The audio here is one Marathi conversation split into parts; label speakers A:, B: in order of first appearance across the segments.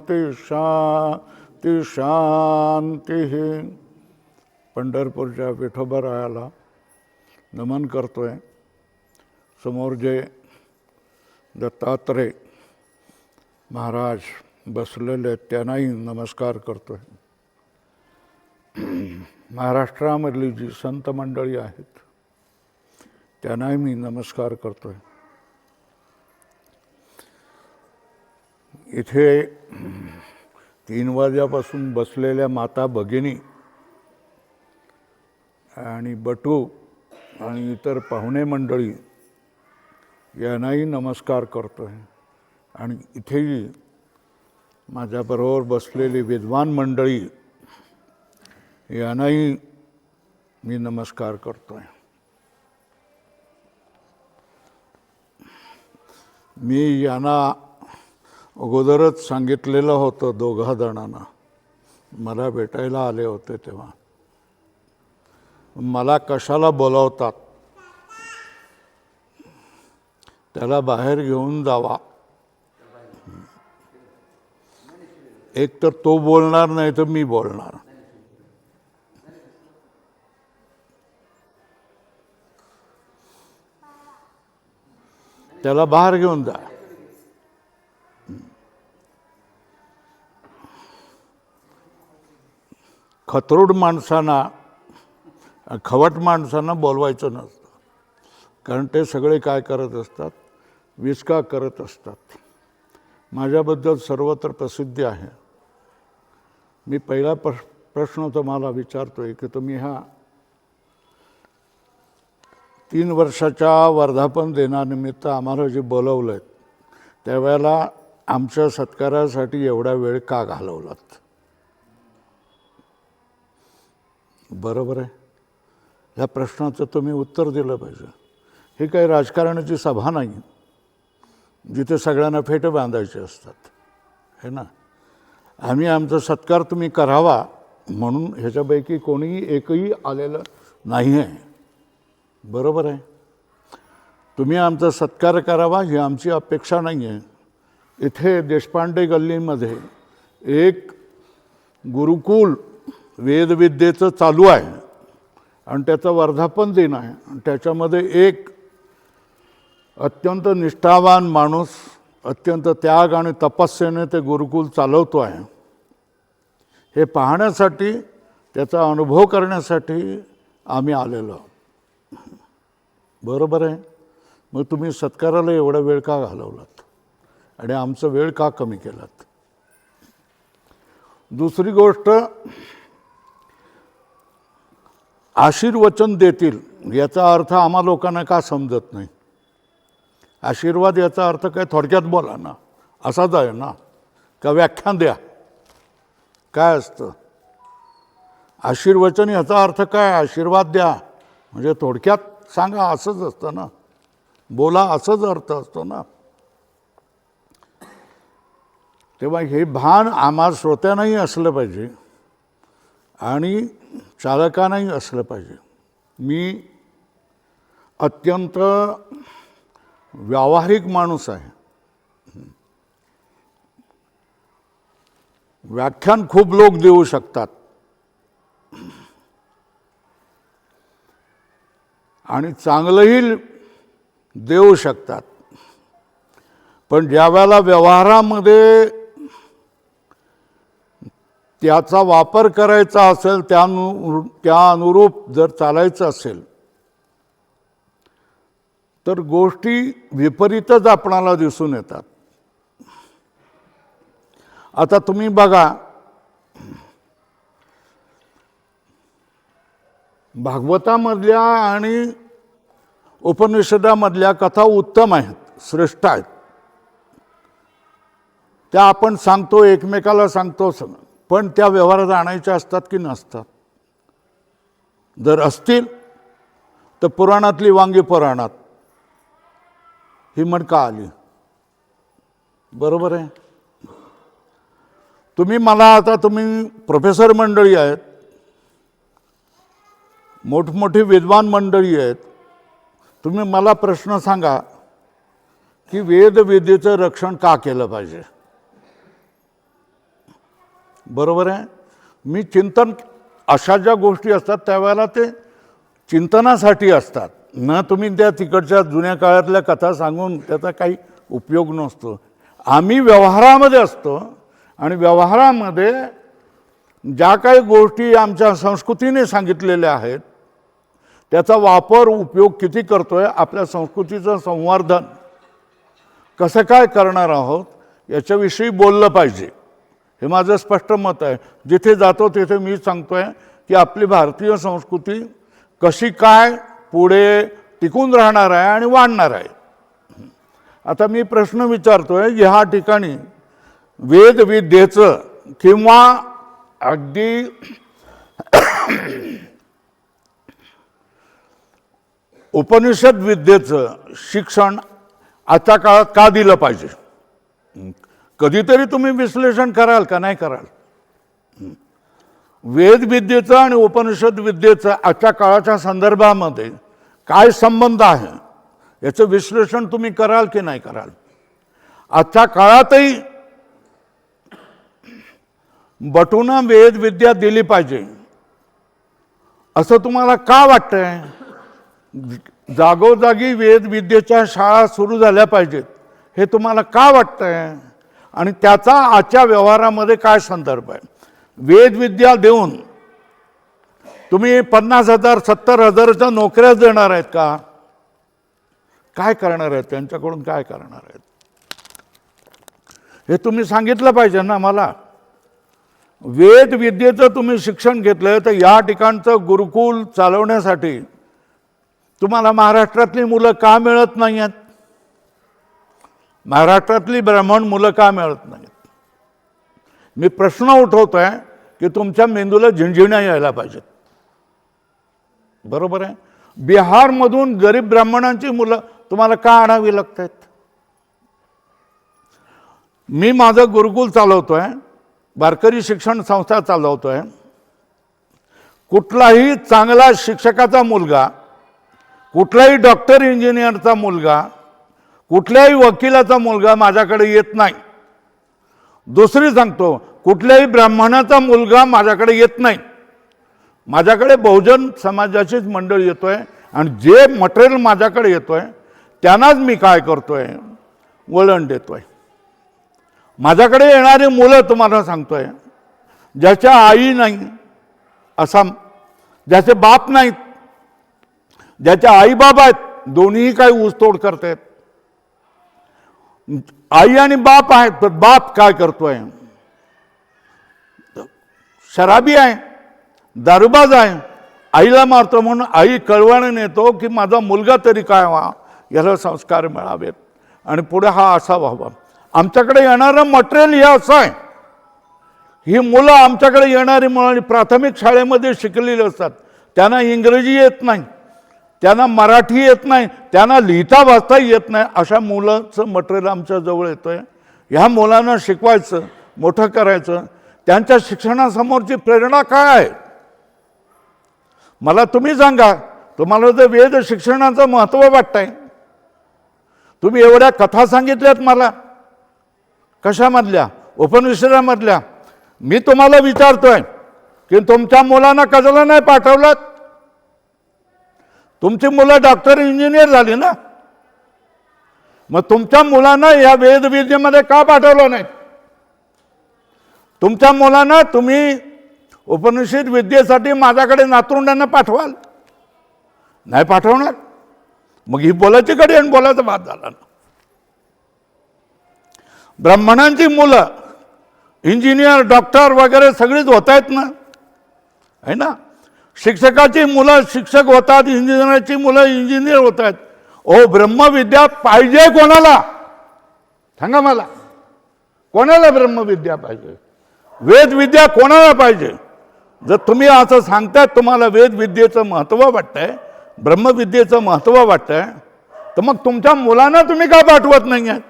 A: शांती शांती शांती. पंढरपूरच्या विठोबरायाला नमन करतोय. समोर जे दत्तात्रय महाराज बसलेले त्यांनाही नमस्कार करतोय. महाराष्ट्रामधली जी संत मंडळी आहेत त्यांनाही मी नमस्कार करतोय. इथे 3 वाजल्यापासून बसलेल्या माता भगिनी आणि बटू आणि इतर पाहुणे मंडळी यांनाही नमस्कार करतोय. आणि इथेही माझ्याबरोबर बसलेली विद्वान मंडळी यांनाही मी नमस्कार करतोय. मी यांना अगोदरच सांगितलेलं होतं, 2 जणांना मला भेटायला आले होते तेव्हा, मला कशाला बोलावतात, त्याला बाहेर घेऊन जावा. एक तर तो बोलणार नाही तर मी बोलणार. त्याला बाहेर घेऊन जा. खतरूड माणसांना, खवट माणसांना बोलवायचं नसतं, कारण ते सगळे काय करत असतात, विचका करत असतात. माझ्याबद्दल सर्वत्र प्रसिद्धी आहे. मी पहिला प्रश्न तुम्हाला विचारतोय की तुम्ही ह्या 3 वर्षाच्या वर्धापन दिनानिमित्त आम्हाला जे बोलवलं त्यावेळेला आमच्या सत्कारासाठी एवढा वेळ का घालवलात? बरोबर आहे. ह्या प्रश्नाचं तुम्ही उत्तर दिलं पाहिजे. ही काही राजकारणाची सभा नाही जिथे सगळ्यांना फेटे बांधायचे असतात, है ना. आम्ही आमचा सत्कार तुम्ही करावा म्हणून ह्याच्यापैकी कोणीही एकही आलेलं नाही आहे. बरोबर आहे. तुम्ही आमचा सत्कार करावा ही आमची अपेक्षा नाही आहे. इथे देशपांडे गल्लीमध्ये एक गुरुकुल वेदविद्येचं चालू आहे आणि त्याचा वर्धापन दिन आहे. आणि त्याच्यामध्ये एक अत्यंत निष्ठावान माणूस अत्यंत त्याग आणि तपस्येने ते गुरुकुल चालवतो आहे. हे पाहण्यासाठी, त्याचा अनुभव करण्यासाठी आम्ही आलेलो. बरोबर आहे. मग तुम्ही सत्काराला एवढा वेळ का घालवलात आणि आमचा वेळ का कमी केलात? दुसरी गोष्ट, आशीर्वचन देतील याचा अर्थ आम्हा लोकांना का समजत नाही? आशीर्वाद याचा अर्थ काय? थोडक्यात बोला ना, असाच आहे ना, का व्याख्यान द्या? काय असतं आशीर्वचन? याचा अर्थ काय? आशीर्वाद द्या म्हणजे थोडक्यात सांगा असंच असतं ना, बोला असंच अर्थ असतो ना. तेव्हा हे भान आम्हा श्रोत्यांनाही असलं पाहिजे आणि चालकांनाही असलं पाहिजे. मी अत्यंत व्यावहारिक माणूस आहे. व्याख्यान खूप लोक देऊ शकतात आणि चांगलंही देऊ शकतात, पण ज्या वेळेला व्यवहारामध्ये त्याचा वापर करायचा असेल, त्या अनुरूप जर चालायचं असेल तर गोष्टी विपरीतच आपणाला दिसून येतात. आता तुम्ही बघा, भागवतामधल्या आणि उपनिषदामधल्या कथा उत्तम आहेत, श्रेष्ठ आहेत. त्या आपण सांगतो, एकमेकाला सांगतो, पण त्या व्यवहारात आणायच्या असतात की नसतात? जर असतील तर पुराणातली वांगी पुराणात ही म्हण का आली? बरोबर आहे. तुम्ही मला आता, तुम्ही प्रोफेसर मंडळी आहेत, मोठमोठी विद्वान मंडळी आहेत, तुम्ही मला प्रश्न सांगा की वेदविद्येचं रक्षण का केलं पाहिजे? बरोबर आहे. मी चिंतन, अशा ज्या गोष्टी असतात त्यावेळेला ते चिंतनासाठी असतात ना. तुम्ही त्या तिकडच्या जुन्या काळातल्या कथा सांगून त्याचा काही उपयोग नसतो. आम्ही व्यवहारामध्ये असतो आणि व्यवहारामध्ये ज्या काही गोष्टी आमच्या संस्कृतीने सांगितलेल्या आहेत त्याचा वापर उपयोग किती करतोय, आपल्या संस्कृतीचं संवर्धन कसं काय करणार आहोत याच्याविषयी बोललं पाहिजे. हे माझं स्पष्ट मत आहे. जिथे जातो तिथे मी सांगतोय की आपली भारतीय संस्कृती कशी काय पुढे टिकून राहणार आहे आणि वाढणार आहे. आता मी प्रश्न विचारतोय, ह्या ठिकाणी वेदविद्येचं किंवा अगदी उपनिषद विद्येचं शिक्षण आजच्या काळात का दिलं पाहिजे? कधीतरी तुम्ही विश्लेषण कराल का नाही कराल? वेदविद्येचं आणि उपनिषद विद्येचं आजच्या काळाच्या संदर्भामध्ये काय संबंध आहे याचं विश्लेषण तुम्ही कराल की नाही कराल? आजच्या काळातही बटूनं वेदविद्या दिली पाहिजे असं तुम्हाला का वाटतंय? जागोजागी वेदविद्येच्या शाळा सुरू झाल्या पाहिजेत हे तुम्हाला का वाटतंय? आणि त्याचा आजच्या व्यवहारामध्ये काय संदर्भ आहे? वेदविद्या देऊन तुम्ही 50,000 70,000च्या नोकऱ्या देणार आहेत का? काय करणार आहेत? त्यांच्याकडून काय करणार आहेत हे तुम्ही सांगितलं पाहिजे ना मला. वेदविद्येचं तुम्ही शिक्षण घेतलं तर या ठिकाणचं गुरुकुल चालवण्यासाठी तुम्हाला महाराष्ट्रातली मुलं का मिळत नाही आहेत? महाराष्ट्रातली ब्राह्मण मुलं का मिळत नाहीत? मी प्रश्न उठवतोय की तुमच्या मेंदूला झिणझिण्या यायला पाहिजेत. बरोबर आहे. बिहारमधून गरीब ब्राह्मणांची मुलं तुम्हाला का आणावी लागत आहेत? मी माझं गुरुकुल चालवतोय, वारकरी शिक्षण संस्था चालवतोय. कुठलाही चांगला शिक्षकाचा मुलगा, कुठलाही डॉक्टर इंजिनियरचा मुलगा, कुठल्याही वकिलाचा मुलगा माझ्याकडे येत नाही. दुसरी सांगतो, कुठल्याही ब्राह्मणाचा मुलगा माझ्याकडे येत नाही. माझ्याकडे बहुजन समाजाचीच मंडळ येतोय आणि जे मटेरियल माझ्याकडे येतोय त्यांनाच मी काय करतोय, वळण देतोय. माझ्याकडे येणारी मुलं तुम्हाला सांगतोय, ज्याच्या आई नाही असा, ज्याचे बाप नाहीत, ज्याच्या आई बाप आहेत, दोन्हीही काही ऊसतोड करतायत. आई आणि बाप आहेत, तर बाप काय करतोय? शराबी आहे, दारूबाज आहे, आईला मारतो. म्हणून आई कळवण येतो की माझा मुलगा तरी काय व्हा, याला संस्कार मिळावेत आणि पुढे हा असा व्हावा. आमच्याकडे येणारं मटेरियल हे असं आहे. ही मुलं आमच्याकडे येणारी मुलं प्राथमिक शाळेमध्ये शिकलेली असतात. त्यांना इंग्रजी येत नाही, त्यांना मराठी येत नाही, त्यांना लिहिता वाचता येत नाही. अशा मुलांचं मटेरियल आमच्या जवळ येतोय. ह्या मुलांना शिकवायचं, मोठं करायचं. त्यांच्या शिक्षणासमोरची प्रेरणा काय आहे मला तुम्ही सांगा. तुम्हाला जर वेद शिक्षणाचं महत्त्व वाटतंय, तुम्ही एवढ्या कथा सांगितल्यात मला, कशामधल्या? उपनिषदामधल्या. मी तुम्हाला विचारतोय की तुमच्या मुलांना कशाला नाही पाठवलं? तुमची मुलं डॉक्टर इंजिनियर झाली ना, मग तुमच्या मुलांना या वेदविद्येमध्ये का पाठवलं नाही? तुमच्या मुलांना तुम्ही उपनिषद विद्येसाठी माझ्याकडे नातरुंडांना पाठवाल? नाही पाठवणार. मग ही बोलायची कडी आणि बोलायचा भात झाला ना. ब्राह्मणांची मुलं इंजिनियर, डॉक्टर वगैरे सगळीच होत आहेत ना, आहे ना. शिक्षकाची मुलं शिक्षक होतात, इंजिनियरची मुलं इंजिनियर होत आहेत. ओ, ब्रह्मविद्या पाहिजे कोणाला? सांगा मला, कोणाला ब्रह्मविद्या पाहिजे? वेदविद्या कोणाला पाहिजे? जर तुम्ही असं सांगताय तुम्हाला वेदविद्येचं महत्त्व वाटतंय, ब्रह्मविद्येचं महत्त्व वाटतंय, तर मग तुमच्या मुलांना तुम्ही का पाठवत नाही आहेत?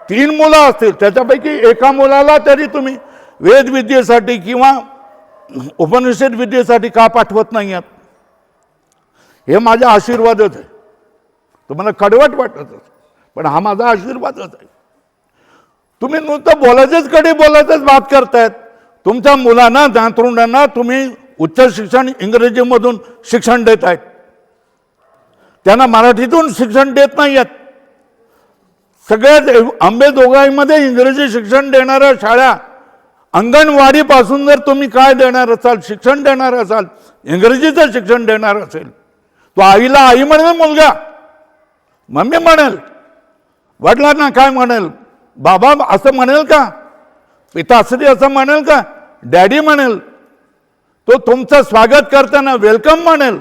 A: 3 मुलं असतील, त्याच्यापैकी एका मुलाला तरी तुम्ही वेदविद्येसाठी किंवा उपनिषद विद्येसाठी का पाठवत नाही आहात? हे माझा आशीर्वादच आहे. तुम्हाला कडवट वाटत पण हा माझा आशीर्वादच आहे. तुम्ही नुसतं बोलायचंच कडे बोलायचंच बात करतायत. तुमच्या मुलांना नातरुंडांना तुम्ही उच्च शिक्षण इंग्रजीमधून शिक्षण देत आहेत, त्यांना मराठीतून शिक्षण देत नाही आहेत. सगळ्यात अंबेजोगाईमध्ये इंग्रजी शिक्षण देणाऱ्या शाळा, अंगणवाडीपासून जर तुम्ही काय देणार असाल, शिक्षण देणार असाल, इंग्रजीचं शिक्षण देणार असेल, तो आईला आई म्हणेल, मुलगा मम्मी म्हणेल, वडिलांना काय म्हणेल, बाबा असं म्हणेल का, पिताश्री असं म्हणेल का, डॅडी म्हणेल. तो तुमचं स्वागत करताना वेलकम म्हणेल.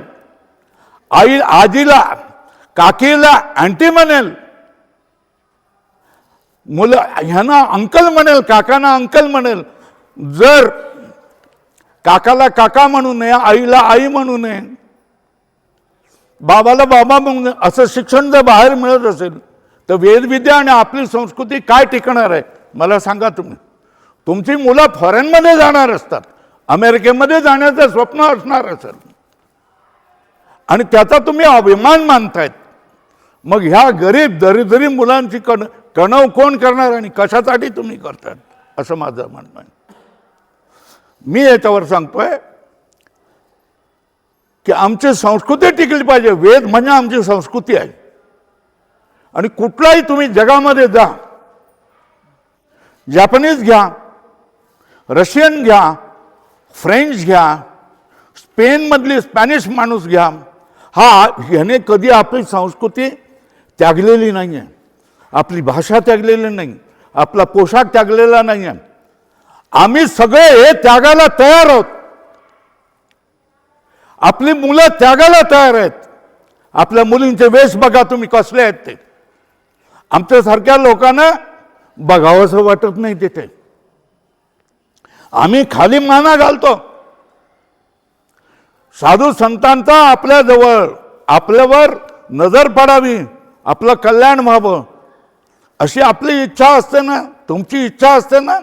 A: आई आजीला काकीला आंटी म्हणेल, मुलं ह्यांना अंकल म्हणेल, काकांना अंकल म्हणेल. जर काकाला काका म्हणू नये, आईला आई म्हणू नये, बाबाला बाबा म्हणू नये, असं शिक्षण जर बाहेर मिळत असेल तर वेदविद्या आणि आपली संस्कृती काय टिकणार आहे मला सांगा. तुमची मुलं फॉरेनमध्ये जाणार असतात, अमेरिकेमध्ये जाण्याचं स्वप्न असणार असेल आणि त्याचा तुम्ही अभिमान मानतायत. मग ह्या गरीब दरिद्री मुलांची कणव कोण करणार आणि कशासाठी तुम्ही करतात असं माझं म्हणणं आहे. मी याच्यावर सांगतोय की आमची संस्कृती टिकली पाहिजे. वेद म्हणजे आमची संस्कृती आहे आणि कुठलाही तुम्ही जगामध्ये जा, जपानीज घ्या, रशियन घ्या, फ्रेंच घ्या, स्पेनमधली स्पॅनिश माणूस घ्या, ह्याने कधी आपली संस्कृती त्यागलेली नाही आहे, आपली भाषा त्यागलेली नाही, आपला पोशाख त्यागलेला नाही आहे. आम्ही सगळे हे त्यागाला तयार आहोत. आपली मुलं त्यागाला तयार आहेत. आपल्या मुलींचे वेश बघा तुम्ही कसले आहेत ते. आमच्यासारख्या लोकांना बघावंसं वाटत नाही तिथे. आम्ही खाली माना घालतो. साधू संतांचा आपल्याजवळ आपल्यावर नजर पडावी, आपलं कल्याण व्हावं अशी आपली इच्छा असते ना, तुमची इच्छा असते ना.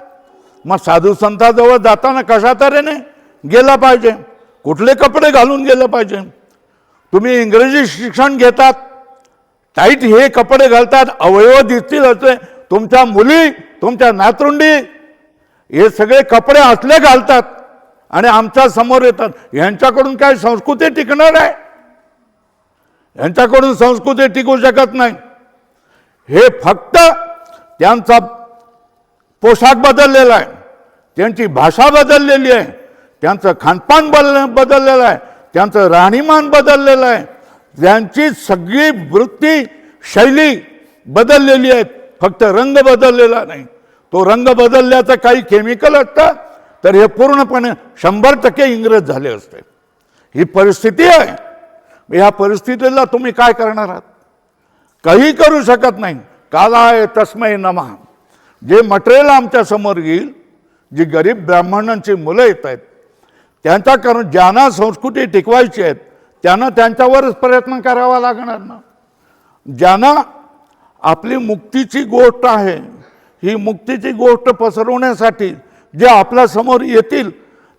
A: मग साधू संतांजवळ जाताना कशा तऱ्हेने गेला पाहिजे, कुठले कपडे घालून गेलं पाहिजे. तुम्ही इंग्रजी शिक्षण घेतात, टाईट हे कपडे घालतात, अवयव दिसतील असे तुमच्या मुली, तुमच्या नातरुंडी हे सगळे कपडे असले घालतात आणि आमच्या समोर येतात. यांच्याकडून काय संस्कृती टिकणार आहे? यांच्याकडून संस्कृती टिकू शकत नाही. हे फक्त त्यांचा पोशाख बदललेला आहे, त्यांची भाषा बदललेली आहे, त्यांचं खानपान बदललेलं आहे, त्यांचं राहणीमान बदललेलं आहे, त्यांची सगळी वृत्ती शैली बदललेली आहे. फक्त रंग बदललेला नाही. तो रंग बदलल्याचं काही केमिकल असतं तर हे पूर्णपणे 100% इंग्रज झाले असते. ही परिस्थिती आहे. ह्या परिस्थितीला तुम्ही काय करणार आहात? काही करू शकत नाही. कालाय तस्मै नमः. जे मटेरियल आमच्या समोर येईल, जी गरीब ब्राह्मणांची मुलं येत आहेत त्यांच्याकडून ज्यांना संस्कृती टिकवायची आहेत त्यांना त्यांच्यावरच प्रयत्न करावा लागणार ना. ज्यांना आपली मुक्तीची गोष्ट आहे, ही मुक्तीची गोष्ट पसरवण्यासाठी जे आपल्या समोर येतील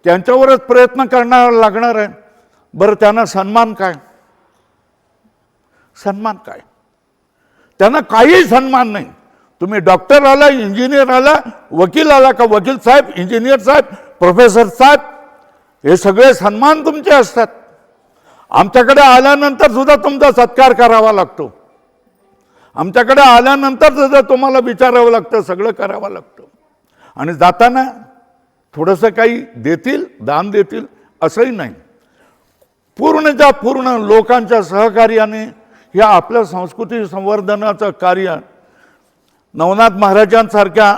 A: त्यांच्यावरच प्रयत्न करणार लागणार आहे. बरं, त्यांना सन्मान काय? सन्मान काय? त्यांना काही सन्मान नाही. तुम्ही डॉक्टर आला, इंजिनियर आला, वकील आला का वकील साहेब, इंजिनियर साहेब, प्रोफेसर साहेब, हे सगळे सन्मान तुमचे असतात. आमच्याकडे आल्यानंतर सुद्धा तुमचा सत्कार करावा लागतो. आमच्याकडे आल्यानंतर सुद्धा तुम्हाला विचारावं लागतं, सगळं करावं लागतं. आणि जाताना थोडंसं काही देतील, दान देतील असंही नाही. पूर्णच्या पूर्ण लोकांच्या सहकार्याने या आपल्या संस्कृती संवर्धनाचं कार्य नवनाथ महाराजांसारख्या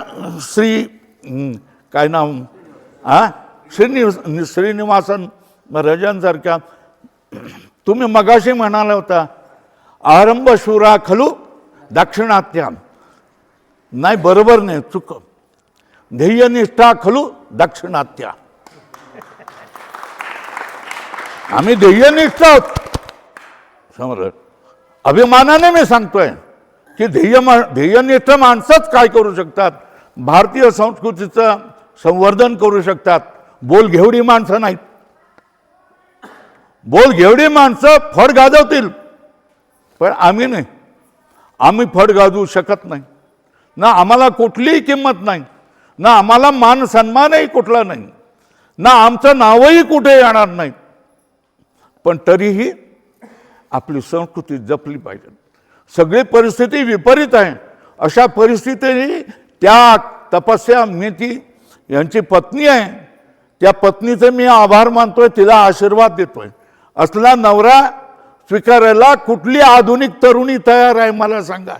A: काय नाव श्रीनिवासन महाराजांसारख्या, तुम्ही मगाशी म्हणाला होता आरंभ शूरा खलू दाक्षिणात्या. नाही, बरोबर नाही, चुक. ध्येयनिष्ठा खलू दाक्षिणात्या. आम्ही ध्येयनिष्ठ आहोत. समोर अभिमानाने मी सांगतोय की ध्येयनिष्ठ माणसंच काय करू शकतात, भारतीय संस्कृतीचं संवर्धन करू शकतात. बोल घेवडी माणसं नाहीत. बोल घेवडी माणसं फड गाजवतील, पण आम्ही नाही. आम्ही फड गाजवू शकत नाही ना. आम्हाला कुठलीही किंमत नाही ना आम्हाला मान सन्मानही कुठला नाही, ना आमचं नावही कुठे येणार नाही, पण तरीही आपली संस्कृती जपली पाहिजे. सगळी परिस्थिती विपरीत आहे. अशा परिस्थितीत त्या तपस्या मी यांची पत्नी आहे, त्या पत्नीचे मी आभार मानतोय, तिला आशीर्वाद देतोय. असला नवरा स्वीकारायला कुठली आधुनिक तरुणी तयार आहे मला सांगा.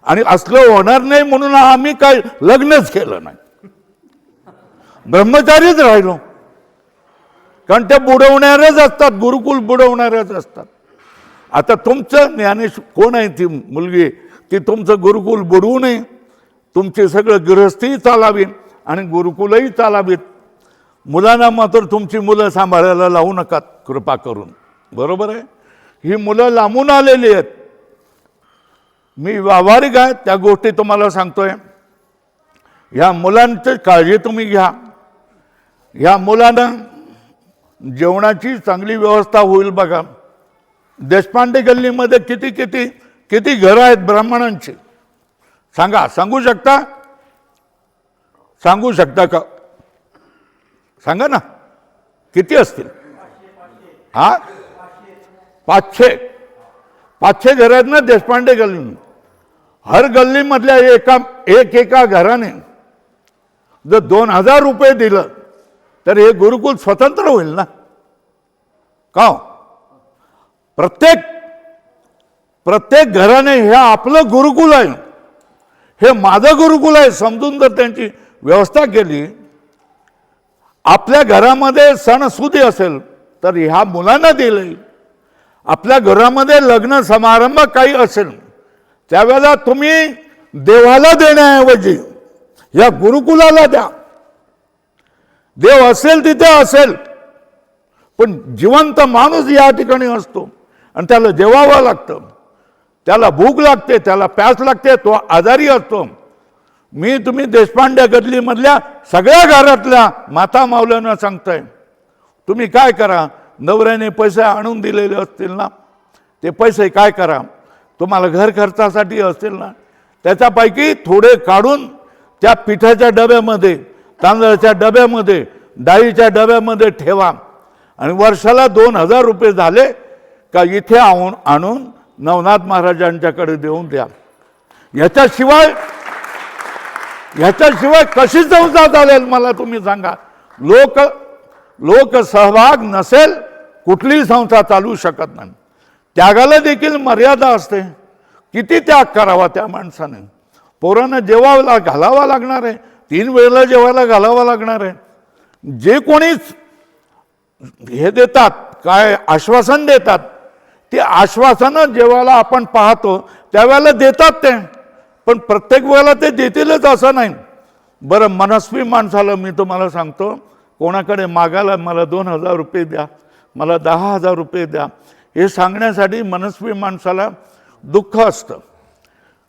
A: आणि असलं होणार नाही म्हणून आम्ही काय लग्नच केलं नाही, ब्रह्मचारीच राहिलो. कारण त्या बुडवणाऱ्याच असतात, गुरुकुल बुडवणाऱ्याच असतात. आता तुमचं ज्ञानेश कोण आहे ती मुलगी, ती तुमचं गुरुकुल बुडवू नये, तुमचे सगळं गृहस्थी चालावी आणि गुरुकुलही चालावीत. मुलांना मात्र तुमची मुलं सांभाळायला लावू नका कृपा करून, बरोबर आहे. ही मुलं लांबून आलेली आहेत. मी व्यावहारिक आहे, त्या गोष्टी तुम्हाला सांगतोय. ह्या मुलांची काळजी तुम्ही घ्या. ह्या मुलांना जेवणाची चांगली व्यवस्था होईल बघा. देशपांडे गल्लीमध्ये किती किती किती घरं आहेत ब्राह्मणांची सांगा, सांगू शकता? सांगू शकता का? सांगा ना, किती असतील? हा, 500 घर आहेत ना देशपांडे गल्ली. हर गल्लीमधल्या एका घराने जर 2000 रुपये दिलं तर हे गुरुकुल स्वतंत्र होईल ना का? प्रत्येक घराने हे आपलं गुरुकुल आहे, हे माझं गुरुकुल आहे समजून जर त्यांची व्यवस्था केली. आपल्या घरामध्ये सणसुदी असेल तर ह्या मुलांना दिले. आपल्या घरामध्ये लग्न समारंभ काही असेल त्यावेळेला तुम्ही देवाला देण्याऐवजी या गुरुकुलाला द्या. देव असेल तिथे असेल, पण जिवंत माणूस या ठिकाणी असतो आणि त्याला जेवावं लागतं, त्याला भूक लागते, त्याला प्यास लागते, तो आजारी असतो. तुम्ही देशपांडे गल्लीमधल्या सगळ्या घरातल्या माता मावल्यांना सांगताय, तुम्ही काय करा, नवऱ्याने पैसे आणून दिलेले असतील ना, ते पैसे काय करा, तुम्हाला घर खर्चासाठी असतील ना, त्याच्यापैकी थोडे काढून त्या पिठाच्या डब्यामध्ये, तांदळाच्या डब्यामध्ये, डाळीच्या डब्यामध्ये ठेवा आणि वर्षाला 2000 रुपये झाले का इथे आणून नवनाथ महाराजांच्याकडे देऊन द्या. ह्याच्याशिवाय कशी संस्था चालेल मला तुम्ही सांगा? लोक सहभाग नसेल कुठलीही संस्था चालू शकत नाही. त्यागाला देखील मर्यादा असते. किती त्याग करावा त्या माणसाने? पोरांना जेवायला घालावा लागणार आहे, 3 वेळेला जेवायला घालावा लागणार आहे. जे कोणीच हे देतात, काय आश्वासन देतात, ते आश्वासनं जेव्हा आपण पाहतो त्यावेळेला देतात ते, पण प्रत्येक वेळेला ते देतीलच असं नाही. बरं, मनस्वी माणसाला मी तुम्हाला सांगतो, कोणाकडे मागायला मला 2000 रुपये द्या, मला 10,000 रुपये द्या, हे सांगण्यासाठी मनस्वी माणसाला दुःख असतं.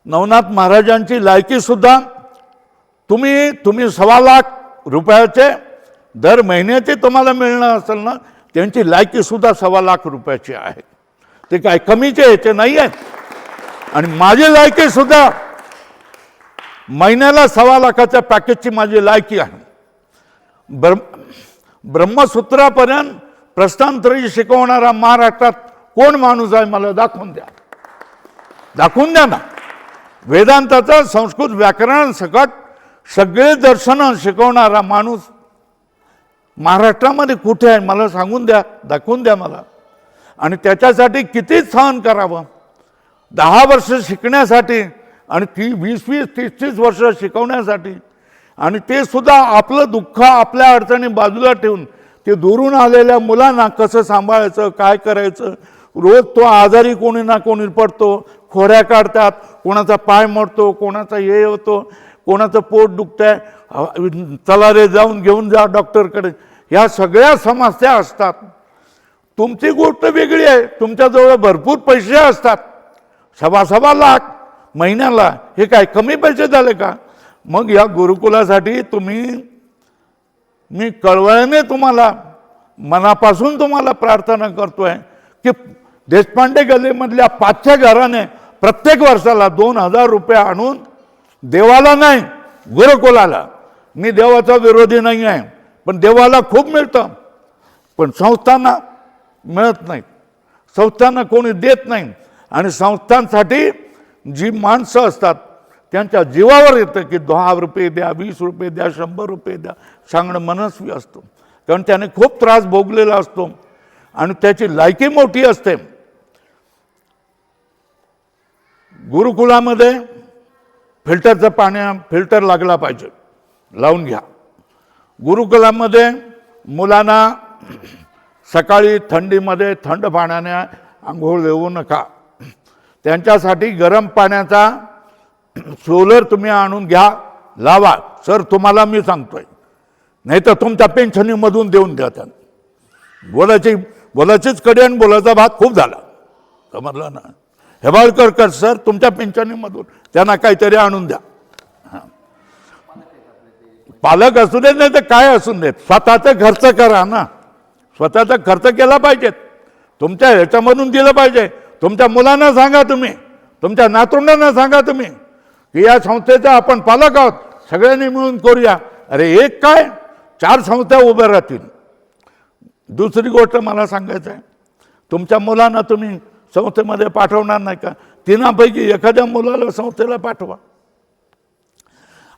A: नवनाथ महाराजांची लायकी सुद्धा तुम्ही 1.25 लाख रुपयाचे दर महिन्याचे तुम्हाला मिळणं असेल ना, त्यांची लायकी सुद्धा 1.25 लाख रुपयाची आहे. ते काय कमीचे ह्याचे नाही आहेत. आणि माझी लायकी सुद्धा महिन्याला 1.25 लाखाच्या पॅकेजची माझी लायकी आहे. ब्रह्मसूत्रापर्यंत प्रश्नांतरी शिकवणारा महाराष्ट्रात कोण माणूस आहे मला दाखवून द्या. दाखवून द्या ना. वेदांताचा संस्कृत व्याकरण सकट सगळे दर्शनं शिकवणारा माणूस महाराष्ट्रामध्ये कुठे आहे मला सांगून द्या, दाखवून द्या मला. आणि त्याच्यासाठी किती सहन करावं? 10 वर्ष शिकण्यासाठी आणि 20-20, 30-30 वर्ष शिकवण्यासाठी. आणि ते सुद्धा आपलं दुःख, आपल्या अडचणी बाजूला ठेवून ते दुरून आलेल्या मुलांना कसं सांभाळायचं, काय करायचं. रोज तो आजारी कोणी ना कोणी पडतो, खोऱ्या काढतात, कोणाचा पाय मोडतो, कोणाचा हे होतो, कोणाचं पोट दुखतंय, चला रे जाऊन घेऊन जा डॉक्टरकडे. ह्या सगळ्या समस्या असतात. तुमची गोष्ट वेगळी आहे, तुमच्याजवळ भरपूर पैसे असतात, 1.25 लाख महिन्याला. हे काय कमी पैसे झाले का? मग या गुरुकुलासाठी मी कळवळ्याने तुम्हाला मनापासून तुम्हाला प्रार्थना करतोय की देशपांडे गल्लीमधल्या 500 घराने प्रत्येक वर्षाला 2000 रुपये आणून देवाला नाही, गुरुकुलाला. मी देवाचा विरोधी नाही आहे, पण देवाला खूप मिळतं, पण संस्थांना मिळत नाही, संस्थांना कोणी देत नाही. आणि संस्थांसाठी जी माणसं असतात त्यांच्या जीवावर येतं की 10 रुपये द्या, 20 रुपये द्या, 100 रुपये द्या सांगणं मनस्वी असतं, कारण त्याने खूप त्रास भोगलेला असतो आणि त्याची लायकी मोठी असते. गुरुकुलामध्ये फिल्टरचं फिल्टर लागला पाहिजे, लावून घ्या. गुरुकुलामध्ये मुलांना सकाळी थंडीमध्ये थंड पाण्याने आंघोळ देऊ नका. त्यांच्यासाठी गरम पाण्याचा सोलर तुम्ही आणून घ्या, लावा. सर तुम्हाला मी सांगतोय, नाही तर तुमच्या पेन्शनीमधून देऊन द्या. त्यांना बोलायचीच कडी आणि बोलायचा भात खूप झाला, समजलं ना. हेबाळकर सर तुमच्या पेन्शनीमधून त्यांना काहीतरी आणून द्या. पालक असू देत नाही तर काय असू देत, स्वतःचं खर्च करा ना. स्वतःचा खर्च केला पाहिजेत, तुमच्या ह्याच्यामधून दिलं पाहिजे. तुमच्या मुलांना सांगा, तुम्ही तुमच्या नातरुंडांना सांगा तुम्ही की या संस्थेचा आपण पालक आहोत, सगळ्यांनी मिळून करूया. अरे एक काय 4 संस्था उभ्या राहतील. दुसरी गोष्ट मला सांगायचं आहे, तुमच्या मुलांना तुम्ही संस्थेमध्ये पाठवणार नाही का? 3पैकी एखाद्या मुलाला संस्थेला पाठवा.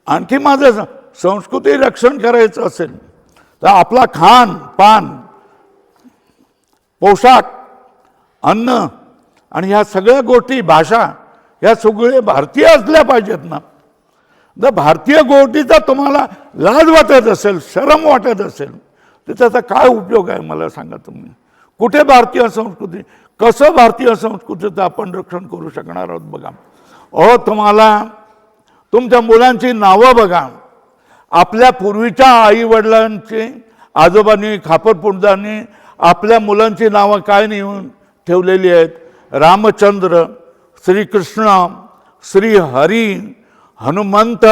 A: आणखी माझं संस्कृती रक्षण करायचं असेल तर आपला खान पान, पोशाख, अन्न आणि ह्या सगळ्या गोष्टी, भाषा, ह्या सगळे भारतीय असल्या पाहिजेत ना. जर भारतीय गोष्टीचा तुम्हाला लाज वाटत असेल, शरम वाटत असेल तर त्याचा काय उपयोग आहे मला सांगा तुम्ही. कुठे भारतीय संस्कृती, कसं भारतीय संस्कृतीचं आपण रक्षण करू शकणार आहोत बघा. तुम्हाला तुमच्या मुलांची नावं बघा. आपल्या पूर्वीच्या आईवडिलांची, आजोबांनी, खापरपुंजांनी आपल्या मुलांची नावं काय नेऊन ठेवलेली आहेत? रामचंद्र, श्रीकृष्ण, श्रीहरी, हनुमंत,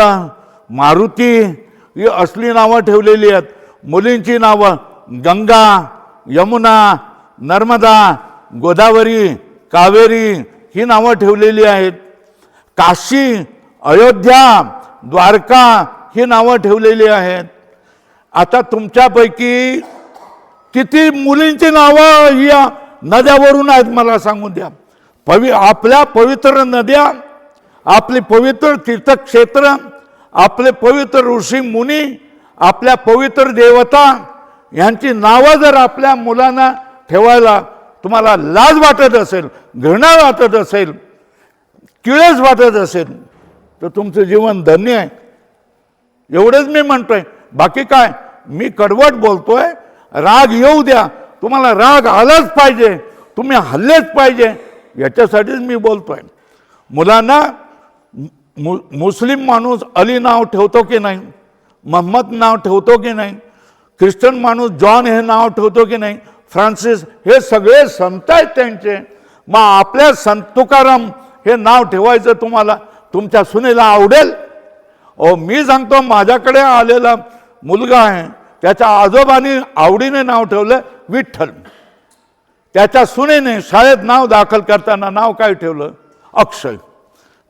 A: मारुती ही असली नावं ठेवलेली आहेत. मुलींची नावं गंगा, यमुना, नर्मदा, गोदावरी, कावेरी ही नावं ठेवलेली आहेत. काशी, अयोध्या, द्वारका ही नावं ठेवलेली आहेत. आता तुमच्यापैकी किती मुलींची नावं या नद्यावरून आहेत मला सांगून द्या. आपल्या पवित्र नद्या, आपली पवित्र तीर्थक्षेत्र, आपले पवित्र ऋषी मुनी, आपल्या पवित्र देवता यांची नावं जर आपल्या मुलांना ठेवायला तुम्हाला लाज वाटत असेल, घृणा वाटत असेल, किळस वाटत असेल तर तुमचं जीवन धन्य आहे. एवढंच मी म्हणतोय, बाकी काय मी कडवट बोलतोय. राग येऊ द्या, तुम्हाला राग आलाच पाहिजे, तुम्ही हल्लेच पाहिजे, याच्यासाठीच मी बोलतोय. मुलांना मुस्लिम माणूस अली नाव ठेवतो की नाही, मोहम्मद नाव ठेवतो की नाही, ख्रिश्चन माणूस जॉन हे नाव ठेवतो की नाही, फ्रान्सिस, हे सगळे संत आहेत त्यांचे. मग आपल्या संत तुकाराम हे नाव ठेवायचं तुम्हाला तुमच्या सुनेला आवडेल? मी सांगतो, माझ्याकडे आलेला मुलगा आहे, त्याच्या आजोबांनी आवडीने नाव ठेवलं विठ्ठल. त्याच्या सुनेने शाळेत नाव दाखल करताना नाव काय ठेवलं? अक्षय.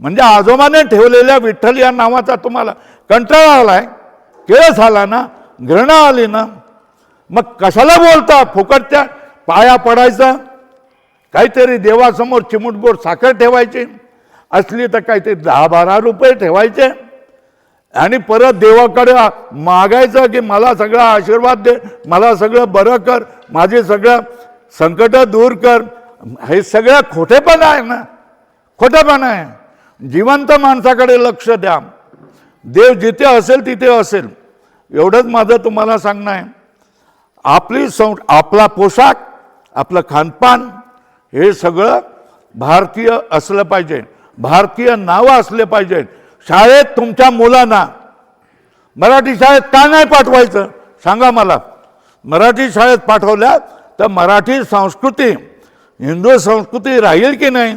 A: म्हणजे आजोबाने ठेवलेल्या विठ्ठल या नावाचा तुम्हाला कंटाळा आलाय, केळस आला ना, घृणा आली ना, मग कशाला बोलता? फुकटच्या पाया पडायचं, काहीतरी देवासमोर चिमूटभर साखर ठेवायची असली तर काहीतरी 10-12 रुपये ठेवायचे आणि परत देवाकडे मागायचं की मला सगळा आशीर्वाद दे, मला सगळं बरं कर, माझे सगळं संकट दूर कर. हे सगळं खोटेपणा आहे ना, खोटेपणा आहे. जिवंत माणसाकडे लक्ष द्या. देव जिथे असेल तिथे असेल, एवढंच माझं तुम्हाला सांगणं आहे. आपला पोशाख, आपलं खानपान हे सगळं भारतीय असलं पाहिजे, भारतीय नावं असले पाहिजेत. शाळेत तुमच्या मुलांना मराठी शाळेत का नाही पाठवायचं सांगा मला. मराठी शाळेत पाठवल्या तर मराठी संस्कृती, हिंदू संस्कृती राहील की नाही?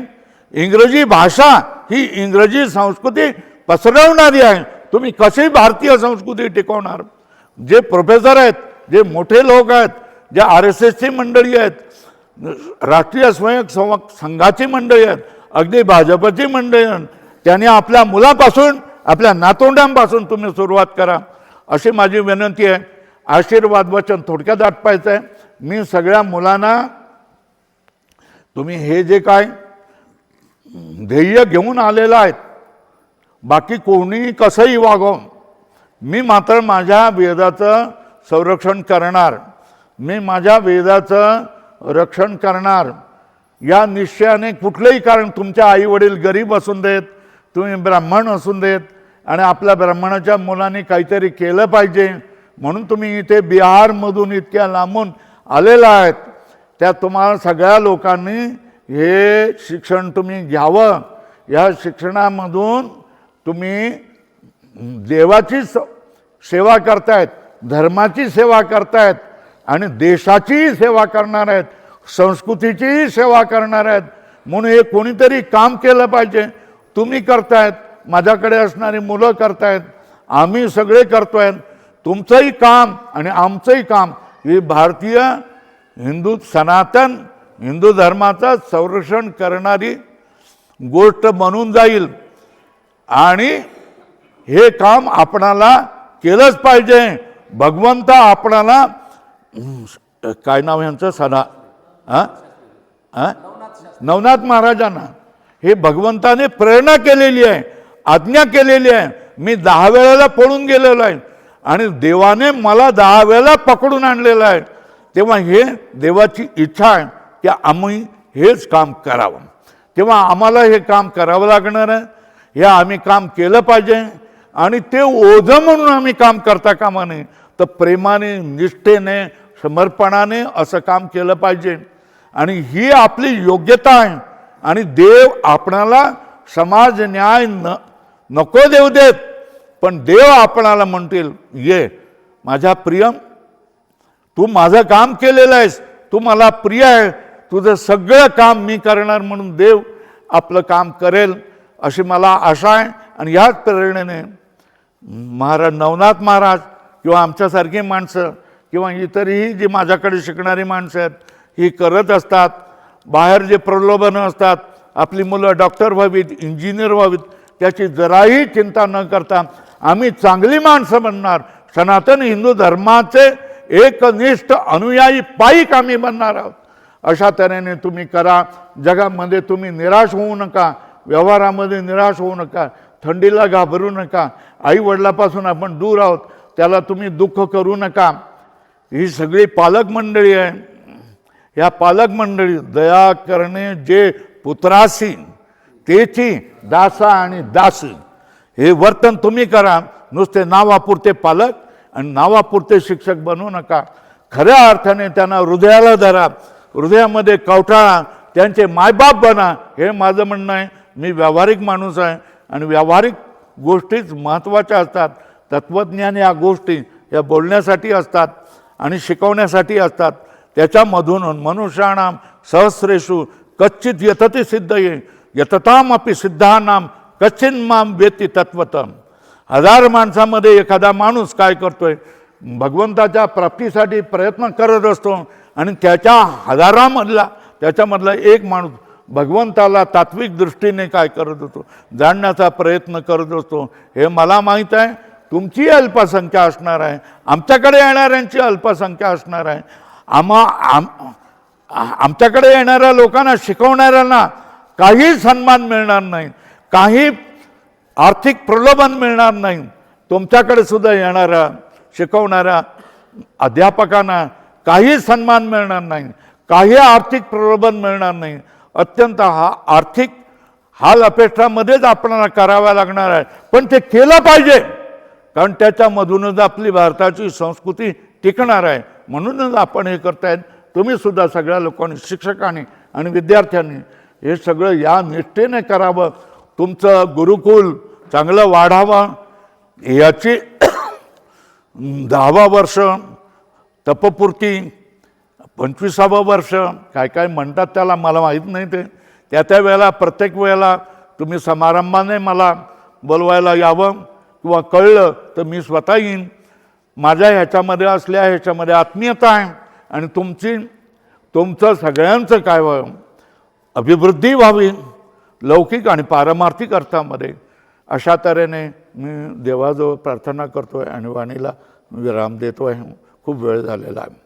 A: इंग्रजी भाषा ही इंग्रजी संस्कृती पसरवणारी आहे. तुम्ही कशी भारतीय संस्कृती टिकवणार? जे प्रोफेसर आहेत, जे मोठे लोक आहेत, जे RSSची मंडळी आहेत, राष्ट्रीय स्वयंसेवक संघाची मंडळी आहेत, अगदी भाजपची मंडळी आहेत, त्यांनी आपल्या मुलापासून आपल्या नातवंडांपासून तुम्ही सुरुवात करा अशी माझी विनंती आहे. आशीर्वाद वचन थोडक्यात आटपायचं आहे. मी सगळ्या मुलांना तुम्ही हे जे काय ध्येय घेऊन आलेलं आहेत, बाकी कोणी कसंही वागव, मी मात्र माझ्या वेदाचं संरक्षण करणार, मी माझ्या वेदाचं रक्षण करणार या निश्चयाने. कुठलंही कारण, तुमच्या आई वडील गरीब असून देत, तुम्ही ब्राह्मण असून देत, आणि आपल्या ब्राह्मणाच्या मुलांनी काहीतरी केलं पाहिजे म्हणून तुम्ही इथे बिहारमधून इतक्या लांबून आलेला आहेत, त्या तुम्हाला सगळ्या लोकांनी हे शिक्षण तुम्ही घ्यावं. या शिक्षणामधून तुम्ही देवाची सेवा करतायत, धर्माची सेवा करतायत आणि देशाची सेवा करणार आहेत, संस्कृतीची सेवा करणार आहेत. म्हणून हे कोणीतरी काम केलं पाहिजे. तुम्ही करतायत, माझ्याकडे असणारी मुलं करतायत, आम्ही सगळे करतोय. तुमचंही काम आणि आमचंही काम ही भारतीय हिंदू सनातन हिंदू धर्माचं संरक्षण करणारी गोष्ट बनून जाईल. आणि हे काम आपणाला केलंच पाहिजे. भगवंत आपणाला काय नाव यांचं सना नवनाथ महाराजांना हे भगवंताने प्रेरणा केलेली आहे, आज्ञा केलेली आहे. मी 10 वेळेला पळून गेलेलो आहे आणि देवाने मला 10 वेळेला पकडून आणलेलं आहे. तेव्हा हे देवाची इच्छा आहे की आम्ही हेच काम करावं. तेव्हा आम्हाला हे काम करावं लागणार आहे. हे आम्ही काम केलं पाहिजे आणि ते ओझं म्हणून आम्ही काम करता कामा नये, तर प्रेमाने, निष्ठेने, समर्पणाने असं काम केलं पाहिजे. आणि ही आपली योग्यता आहे. आणि देव आपणाला समाज न्याय नको देऊ देत, पण देव आपणाला म्हणतील, ये माझ्या प्रियम, तू माझं काम केलेलं आहेस, तू मला प्रिय आहे, तुझं सगळं काम मी करणार. म्हणून देव आपलं काम करेल अशी मला आशा आहे. आणि याच प्रेरणेने महाराज नवनाथ महाराज किंवा आमच्यासारखी माणसं किंवा इतरही जी माझ्याकडे शिकणारी माणसं आहेत ही करत असतात. बाहेर जे प्रलोभनं असतात, आपली मुलं डॉक्टर व्हावीत, इंजिनियर व्हावीत, त्याची जराही चिंता न करता आम्ही चांगली माणसं बनणार, सनातन हिंदू धर्माचे एकनिष्ठ अनुयायी पाईक आम्ही बनणार आहोत. अशा तऱ्हेने तुम्ही करा. जगामध्ये तुम्ही निराश होऊ नका, व्यवहारामध्ये निराश होऊ नका, थंडीला घाबरू नका. आई वडिलापासून आपण दूर आहोत त्याला तुम्ही दुःख करू नका. ही सगळी पालक मंडळी आहे. या पालक मंडळी दया करणे जे पुत्रासी तेची दासा आणि दासी, हे वर्तन तुम्ही करा. नुसते नावापुरते पालक आणि नावापुरते शिक्षक बनवू नका. खऱ्या अर्थाने त्यांना हृदयाला धरा, हृदयामध्ये कवटाळा, त्यांचे मायबाप बना. हे माझं म्हणणं आहे. मी व्यावहारिक माणूस आहे आणि व्यावहारिक गोष्टीच महत्त्वाच्या असतात. तत्त्वज्ञान या गोष्टी या बोलण्यासाठी असतात आणि शिकवण्यासाठी असतात. त्याच्यामधून मनुष्याणाम सहस्रेषु कच्चित यतती सिद्धये यतताम अपि सिद्धानाम कच्चिन माम वेत्ति तत्वतम. 1000 माणसामध्ये एखादा माणूस काय करतोय, भगवंताच्या प्राप्तीसाठी प्रयत्न करत असतो आणि त्याच्यामधला एक माणूस भगवंताला तात्विक दृष्टीने काय करत असतो, जाणण्याचा प्रयत्न करत असतो. हे मला माहीत आहे. तुमची अल्पसंख्या असणार आहे, आमच्याकडे येणाऱ्यांची अल्पसंख्या असणार आहे. आमच्याकडे येणाऱ्या लोकांना, शिकवणाऱ्यांना काही सन्मान मिळणार नाही, काही आर्थिक प्रलोभन मिळणार नाही. तुमच्याकडे सुद्धा येणाऱ्या शिकवणाऱ्या अध्यापकांना काही सन्मान मिळणार नाही, काही आर्थिक प्रलोभन मिळणार नाही. अत्यंत आर्थिक हाल अपेक्षामध्येच आपल्याला कराव्या लागणार आहे, पण ते केलं पाहिजे. कारण त्याच्यामधूनच आपली भारताची संस्कृती टिकणार आहे. म्हणूनच आपण हे करतायत. तुम्ही सुद्धा सगळ्या लोकांनी, शिक्षकांनी आणि विद्यार्थ्यांनी हे सगळं या निष्ठेने करावं. तुमचं गुरुकुल चांगलं वाढावं. याची 10वा वर्ष तपपूर्ती, 25वा वर्ष काय काय म्हणतात त्याला मला माहीत नाही. ते त्या वेळेला प्रत्येक वेळेला तुम्ही समारंभाने मला बोलवायला यावं किंवा कळलं तर मी स्वतः येईन. माझ्या ह्याच्यामध्ये आत्मीयता आहे आणि तुमचं सगळ्यांचं काय व्हावं, अभिवृद्धी व्हावी लौकिक आणि पारमार्थिक अर्थामध्ये. अशा तऱ्हेने मी देवाजवळ प्रार्थना करतो आहे आणि वाणीला विराम देतो आहे. खूप वेळ झालेला आहे.